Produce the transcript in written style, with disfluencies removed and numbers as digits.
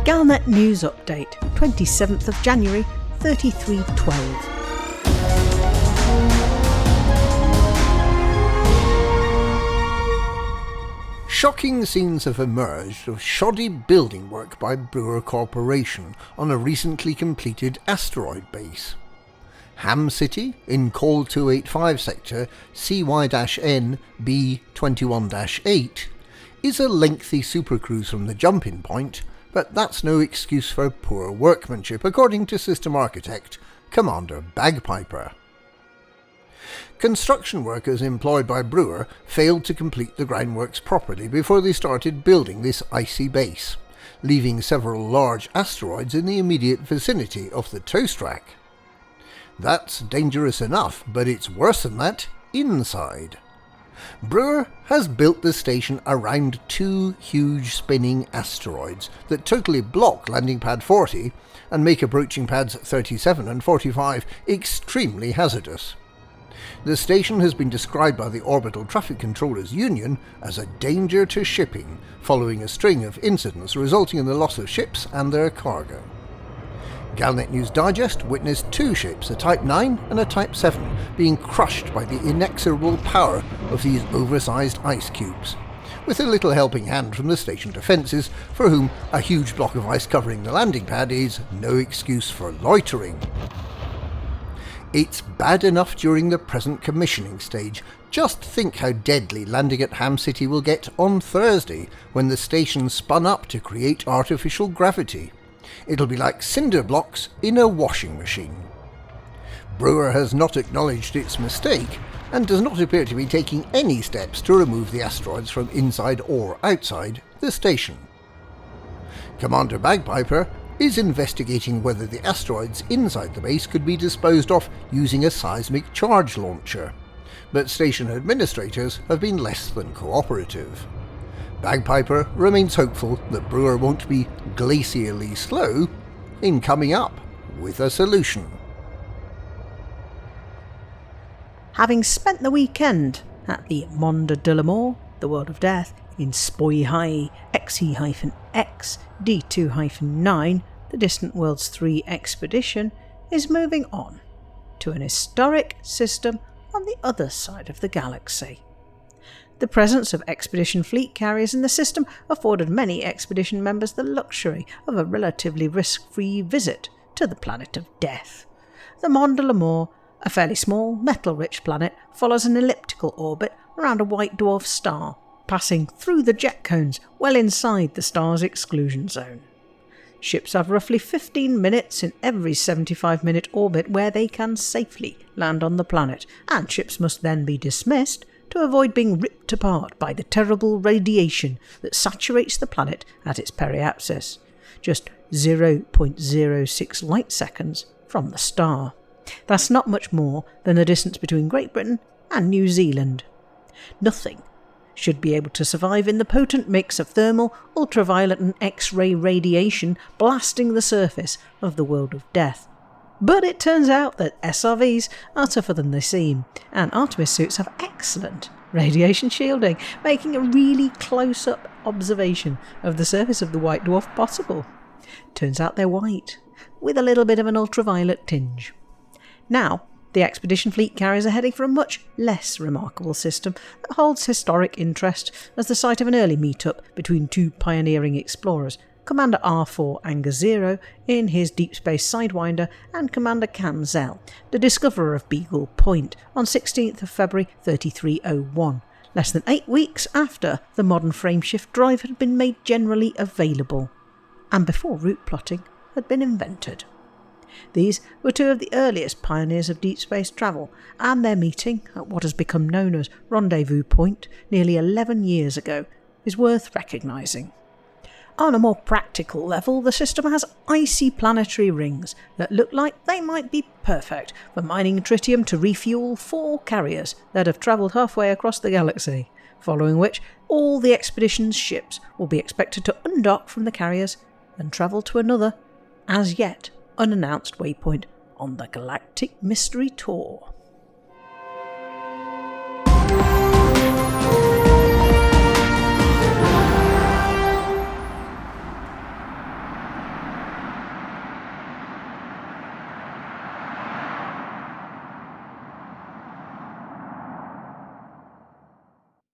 Galnet News Update, 27th of January, 3312. Shocking scenes have emerged of shoddy building work by Brewer Corporation on a recently completed asteroid base. Hamm City, in Call 285 Sector CY-N B21-8, is a lengthy supercruise from the jump-in point, but that's no excuse for poor workmanship, according to system architect Commander Bagpiper. Construction workers employed by Brewer failed to complete the groundworks properly before they started building this icy base, leaving several large asteroids in the immediate vicinity of the toast rack. That's dangerous enough, but it's worse than that inside. Brewer has built the station around two huge spinning asteroids that totally block landing pad 40 and make approaching pads 37 and 45 extremely hazardous. The station has been described by the Orbital Traffic Controllers Union as a danger to shipping, following a string of incidents resulting in the loss of ships and their cargo. Galnet News Digest witnessed two ships, a Type 9 and a Type 7, being crushed by the inexorable power of these oversized ice cubes, with a little helping hand from the station defences, for whom a huge block of ice covering the landing pad is no excuse for loitering. It's bad enough during the present commissioning stage. Just think how deadly landing at Hamm City will get on Thursday, when the station spun up to create artificial gravity. It'll be like cinder blocks in a washing machine. Brewer has not acknowledged its mistake, and does not appear to be taking any steps to remove the asteroids from inside or outside the station. Commander Bagpiper is investigating whether the asteroids inside the base could be disposed of using a seismic charge launcher, but station administrators have been less than cooperative. Bagpiper remains hopeful that Brewer won't be glacially slow in coming up with a solution. Having spent the weekend at the Monde de la Mort, the World of Death, in Spoi High XE-X D2-9, the Distant Worlds 3 expedition is moving on to an historic system on the other side of the galaxy. The presence of expedition fleet carriers in the system afforded many expedition members the luxury of a relatively risk-free visit to the planet of death. The Monde de la Mort, a fairly small, metal-rich planet, follows an elliptical orbit around a white dwarf star, passing through the jet cones well inside the star's exclusion zone. Ships have roughly 15 minutes in every 75-minute orbit where they can safely land on the planet, and ships must then be dismissed to avoid being ripped apart by the terrible radiation that saturates the planet at its periapsis, just 0.06 light seconds from the star. That's not much more than the distance between Great Britain and New Zealand. Nothing should be able to survive in the potent mix of thermal, ultraviolet and X-ray radiation blasting the surface of the world of death. But it turns out that SRVs are tougher than they seem, and Artemis suits have excellent radiation shielding, making a really close-up observation of the surface of the white dwarf possible. Turns out they're white, with a little bit of an ultraviolet tinge. Now, the expedition fleet carriers are heading for a much less remarkable system that holds historic interest as the site of an early meet-up between two pioneering explorers, Commander R4 Anger Zero in his Deep Space Sidewinder and Commander Cam Zell, the discoverer of Beagle Point, on 16th of February 3301, less than 8 weeks after the modern frameshift drive had been made generally available, and before route plotting had been invented. These were two of the earliest pioneers of deep space travel, and their meeting at what has become known as Rendezvous Point nearly 11 years ago is worth recognising. On a more practical level, the system has icy planetary rings that look like they might be perfect for mining tritium to refuel 4 carriers that have travelled halfway across the galaxy, following which all the expedition's ships will be expected to undock from the carriers and travel to another, as yet unannounced waypoint on the Galactic Mystery Tour.